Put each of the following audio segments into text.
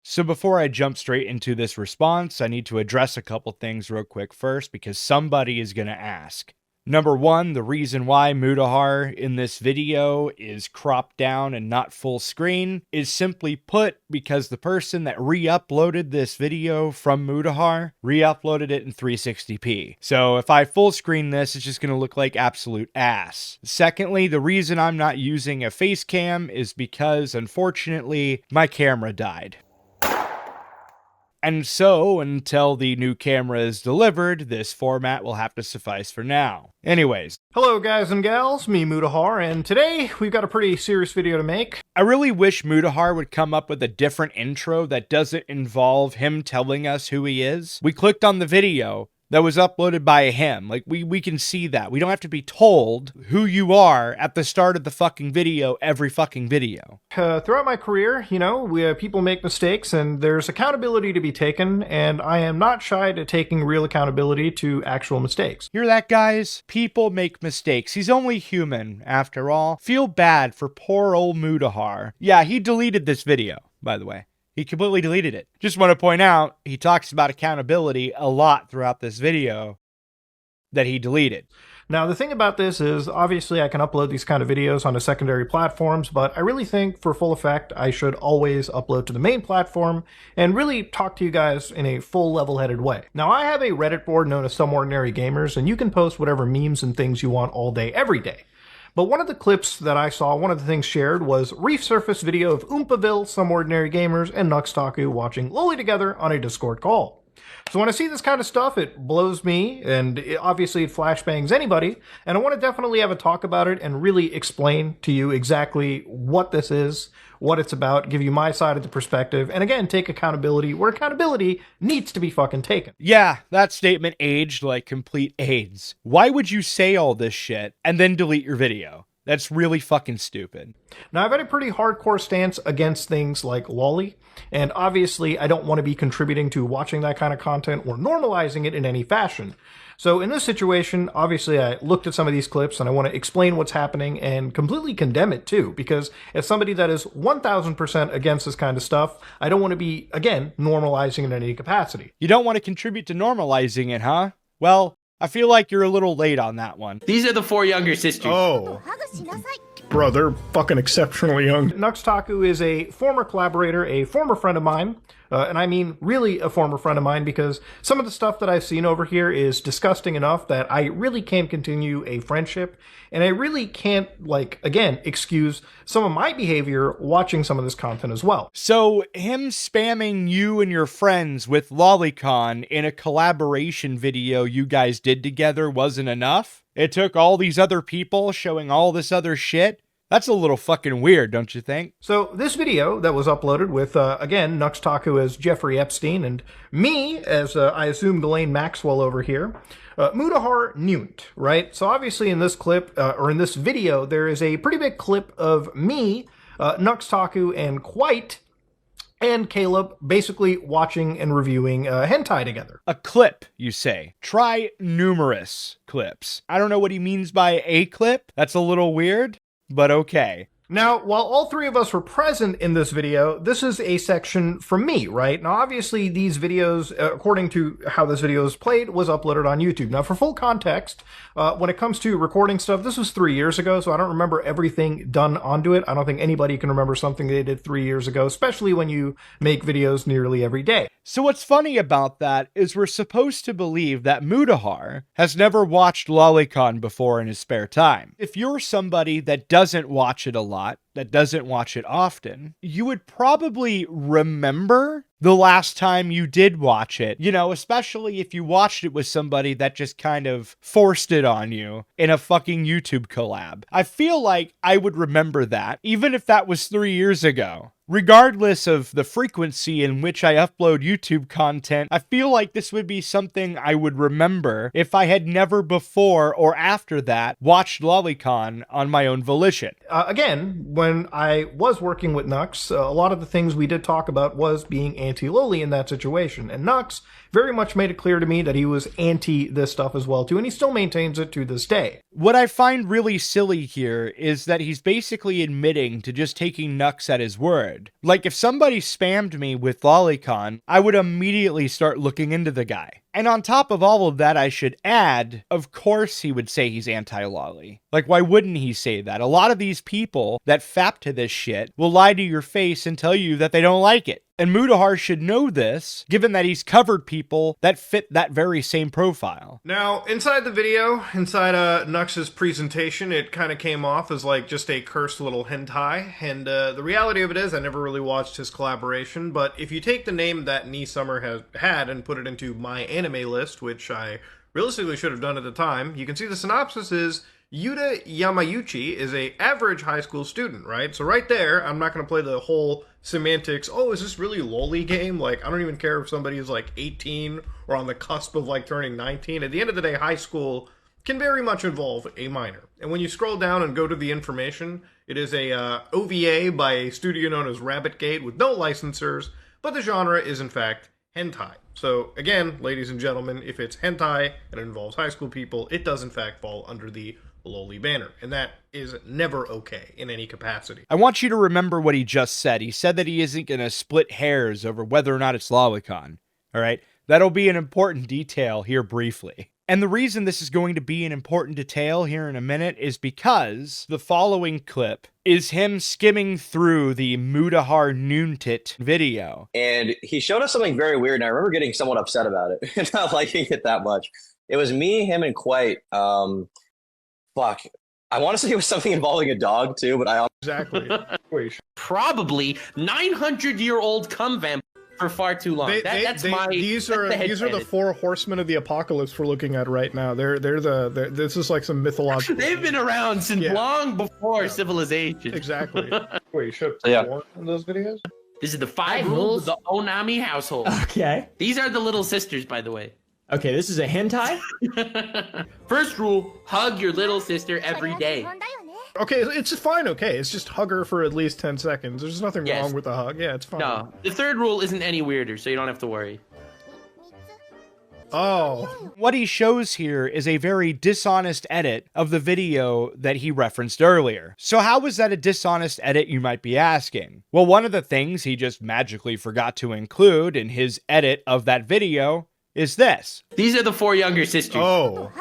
So before I jump straight into this response, I need to address a couple things real quick first because somebody is going to ask. Number one, the reason why Mutahar in this video is cropped down and not full screen is simply put because the person that re-uploaded this video from Mutahar re-uploaded it in 360p. So if I full screen this, it's just going to look like absolute ass. Secondly, the reason I'm not using a face cam is because, unfortunately, my camera died. And so, until the new camera is delivered, this format will have to suffice for now. Anyways. Hello guys and gals, me Mutahar, and today we've got a pretty serious video to make. I really wish Mutahar would come up with a different intro that doesn't involve him telling us who he is. We clicked on the video that was uploaded by him. Like, we can see that. We don't have to be told who you are at the start of the fucking video, every fucking video. Throughout my career, you know, people make mistakes and there's accountability to be taken, and I am not shy to taking real accountability to actual mistakes. Hear that, guys? People make mistakes. He's only human, after all. Feel bad for poor old Mutahar. Yeah, he deleted this video, by the way. He completely deleted it. Just want to point out, he talks about accountability a lot throughout this video that he deleted. Now, the thing about this is, obviously I can upload these kind of videos onto secondary platforms, but I really think for full effect, I should always upload to the main platform and really talk to you guys in a full level-headed way. Now, I have a Reddit board known as Some Ordinary Gamers, and you can post whatever memes and things you want all day, every day. But one of the clips that I saw, one of the things shared, was resurfaced video of Oompaville, Some Ordinary Gamers, and Nux watching Loli together on a Discord call. So when I see this kind of stuff, it blows me, and obviously it flashbangs anybody, and I want to definitely have a talk about it and really explain to you exactly what this is, what it's about, give you my side of the perspective, and again, take accountability where accountability needs to be fucking taken. Yeah, that statement aged like complete AIDS. Why would you say all this shit and then delete your video? That's really fucking stupid. Now, I've had a pretty hardcore stance against things like Loli, and obviously I don't want to be contributing to watching that kind of content or normalizing it in any fashion. So in this situation, obviously I looked at some of these clips and I want to explain what's happening and completely condemn it too, because as somebody that is 1000% against this kind of stuff, I don't want to be, again, normalizing it in any capacity. You don't want to contribute to normalizing it, huh? Well, I feel like you're a little late on that one. These are the 4 younger sisters. Oh. Bro, they're fucking exceptionally young. Nux is a former collaborator, a former friend of mine, and I mean really a former friend of mine, because some of the stuff that I've seen over here is disgusting enough that I really can't continue a friendship, and I really can't, like, again, excuse some of my behavior watching some of this content as well. So him spamming you and your friends with Lolicon in a collaboration video you guys did together wasn't enough? It took all these other people showing all this other shit? That's a little fucking weird, don't you think? So this video that was uploaded with, again, Nux as Jeffrey Epstein and me as, I assume, Ghislaine Maxwell over here, Mutahar knewn't, right? So obviously in this clip, or in this video, there is a pretty big clip of me, Nux and Quite, and Caleb basically watching and reviewing hentai together. A clip, you say. Try numerous clips. I don't know what he means by a clip. That's a little weird, but okay. Now, while all 3 of us were present in this video, this is a section from me, right? Now, obviously, these videos, according to how this video is played, was uploaded on YouTube. Now, for full context, when it comes to recording stuff, this was 3 years ago, so I don't remember everything done onto it. I don't think anybody can remember something they did 3 years ago, especially when you make videos nearly every day. So what's funny about that is we're supposed to believe that Mutahar has never watched Lolicon before in his spare time. If you're somebody that doesn't watch it a lot, that doesn't watch it often, you would probably remember the last time you did watch it. You know, especially if you watched it with somebody that just kind of forced it on you in a fucking YouTube collab. I feel like I would remember that, even if that was 3 years ago. Regardless of the frequency in which I upload YouTube content, I feel like this would be something I would remember if I had never before or after that watched Lolicon on my own volition. Again, when I was working with Nux, a lot of the things we did talk about was being anti-Loli in that situation, and Nux very much made it clear to me that he was anti this stuff as well too, and he still maintains it to this day. What I find really silly here is that he's basically admitting to just taking Nux at his word. would. Like, if somebody spammed me with Lolicon, I would immediately start looking into the guy. And on top of all of that, I should add, of course he would say he's anti-lolly. Like, why wouldn't he say that? A lot of these people that fap to this shit will lie to your face and tell you that they don't like it. And Mutahar should know this, given that he's covered people that fit that very same profile. Now, inside the video, inside Nux's presentation, it kind of came off as like just a cursed little hentai. And the reality of it is, I never really watched his collaboration. But if you take the name that Summer has had and put it into my anime list, which I realistically should have done at the time, you can see the synopsis is Yuta Yamayuchi is a average high school student, right? So right there, I'm not going to play the whole semantics, oh, is this really lolly game? Like, I don't even care if somebody is like 18 or on the cusp of like turning 19. At the end of the day, high school can very much involve a minor. And when you scroll down and go to the information, it is a OVA by a studio known as Rabbitgate with no licensors, but the genre is in fact hentai. So again, ladies and gentlemen, if it's hentai and it involves high school people, it does in fact fall under the lowly banner, and that is never okay in any capacity. I want you to remember what he just said. He said that he isn't going to split hairs over whether or not it's Lolicon. All right? That'll be an important detail here briefly. And the reason this is going to be an important detail here in a minute is because the following clip is him skimming through the Mutahar knewn't video. And he showed us something very weird, and I remember getting somewhat upset about it and not liking it that much. It was me, him, and Quite. Fuck. I want to say it was something involving a dog too, but I Exactly. Probably 900-year-old cum vamp for far too long. These are the four horsemen of the apocalypse we're looking at right now. This is like some mythological. They've been around since long before civilization. Exactly. Wait, you should have more in those videos? This is the 5 rules of the Onami household. Okay. These are the little sisters, by the way. Okay, this is a hentai? First rule, hug your little sister every day. Okay, it's fine, okay. It's just hug her for at least 10 seconds. There's nothing wrong with the hug. Yeah, it's fine. No, the third rule isn't any weirder, so you don't have to worry. Oh. What he shows here is a very dishonest edit of the video that he referenced earlier. So how was that a dishonest edit, you might be asking? Well, one of the things he just magically forgot to include in his edit of that video is this. These are the 4 younger sisters. Oh.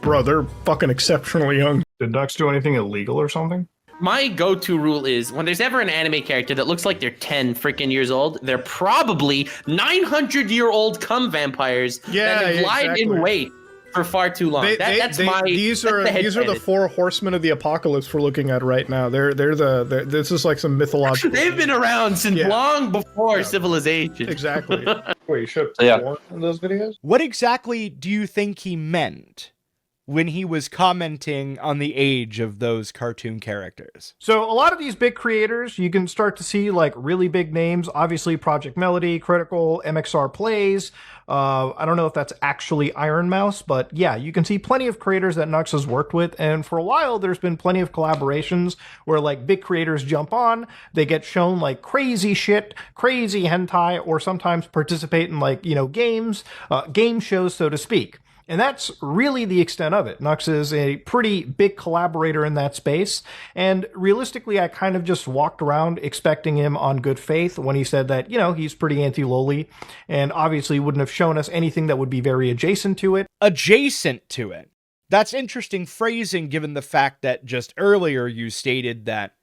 Bro, they're fucking exceptionally young. Did Nux do anything illegal or something? My go-to rule is when there's ever an anime character that looks like they're 10 freaking years old, they're probably 900-year-old cum vampires that have lied in wait for far too long. These are the 4 horsemen of the apocalypse we're looking at right now. This is like some mythological. They've been around since long before civilization. Exactly. Wait, you should have more in those videos? What exactly do you think he meant when he was commenting on the age of those cartoon characters? So a lot of these big creators, you can start to see like really big names. Obviously Project Melody, Critical, MXR Plays. I don't know if that's actually Iron Mouse, but yeah, you can see plenty of creators that Nux has worked with. And for a while, there's been plenty of collaborations where like big creators jump on, they get shown like crazy shit, crazy hentai, or sometimes participate in like, games, game shows, so to speak. And that's really the extent of it. Nux is a pretty big collaborator in that space. And realistically, I kind of just walked around expecting him on good faith when he said that, he's pretty anti-loli and obviously wouldn't have shown us anything that would be very adjacent to it. Adjacent to it. That's interesting phrasing given the fact that just earlier you stated that,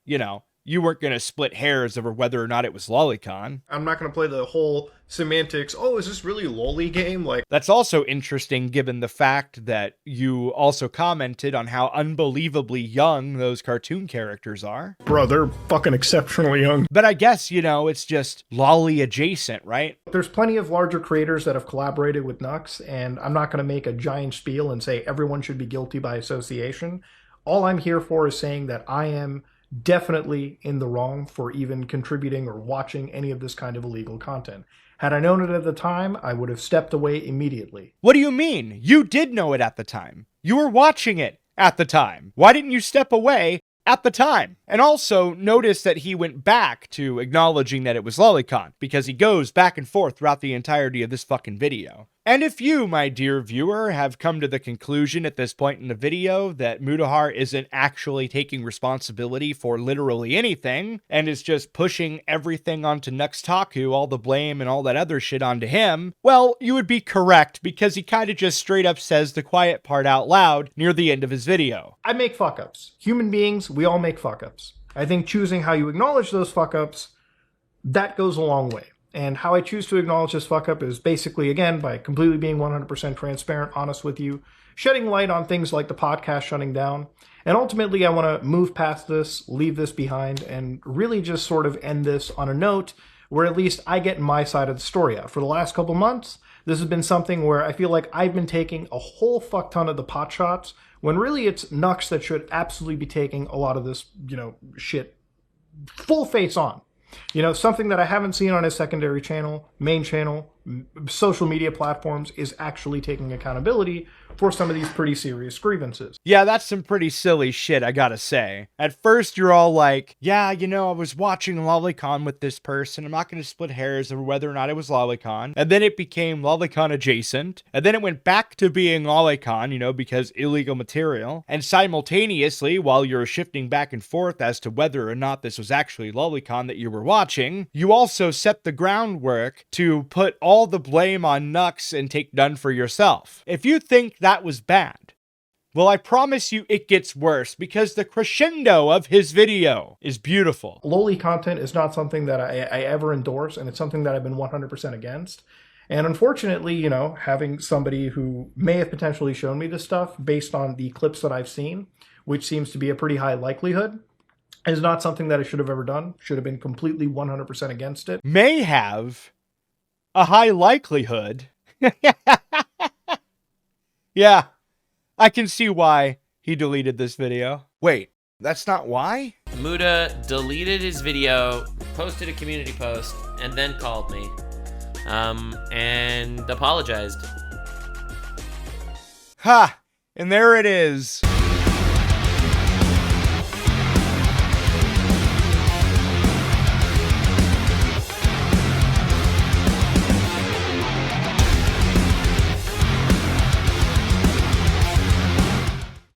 you weren't going to split hairs over whether or not it was Lolicon. I'm not going to play the whole semantics, oh, is this really lolly game? Like, that's also interesting given the fact that you also commented on how unbelievably young those cartoon characters are. Bro, they're fucking exceptionally young. But I guess, it's just lolly adjacent, right? There's plenty of larger creators that have collaborated with Nux, and I'm not going to make a giant spiel and say everyone should be guilty by association. All I'm here for is saying that I am definitely in the wrong for even contributing or watching any of this kind of illegal content. Had I known it at the time, I would have stepped away immediately. What do you mean? You did know it at the time. You were watching it at the time. Why didn't you step away at the time? And also, notice that he went back to acknowledging that it was Lolicon, because he goes back and forth throughout the entirety of this fucking video. And if you, my dear viewer, have come to the conclusion at this point in the video that Mutahar isn't actually taking responsibility for literally anything, and is just pushing everything onto Nux Taku, all the blame and all that other shit onto him, well, you would be correct, because he kinda just straight up says the quiet part out loud near the end of his video. I make fuck-ups. Human beings, we all make fuck-ups. I think choosing how you acknowledge those fuck-ups, that goes a long way. And how I choose to acknowledge this fuck-up is basically, again, by completely being 100% transparent, honest with you, shedding light on things like the podcast shutting down. And ultimately, I want to move past this, leave this behind, and really just sort of end this on a note where at least I get my side of the story out. For the last couple months, this has been something where I feel like I've been taking a whole fuck ton of the pot shots, when really it's Nux that should absolutely be taking a lot of this, shit full face on. Something that I haven't seen on his secondary channel, main channel, social media platforms is actually taking accountability for some of these pretty serious grievances. Yeah, that's some pretty silly shit, I gotta say. At first, you're all like, yeah, I was watching Lolicon with this person. I'm not gonna split hairs over whether or not it was Lolicon. And then it became Lolicon adjacent. And then it went back to being Lolicon, because illegal material. And simultaneously, while you're shifting back and forth as to whether or not this was actually Lolicon that you were watching, you also set the groundwork to put all the blame on Nux and take none for yourself. If you think that was bad, well, I promise you it gets worse, because the crescendo of his video is beautiful. Loli content is not something that I ever endorse, and it's something that I've been 100% against. And unfortunately, having somebody who may have potentially shown me this stuff based on the clips that I've seen, which seems to be a pretty high likelihood, is not something that I should have ever done. Should have been completely 100% against it. May have a high likelihood. Yeah, I can see why he deleted this video. Wait, that's not why? Muta deleted his video, posted a community post, and then called me. And apologized. Ha! And there it is.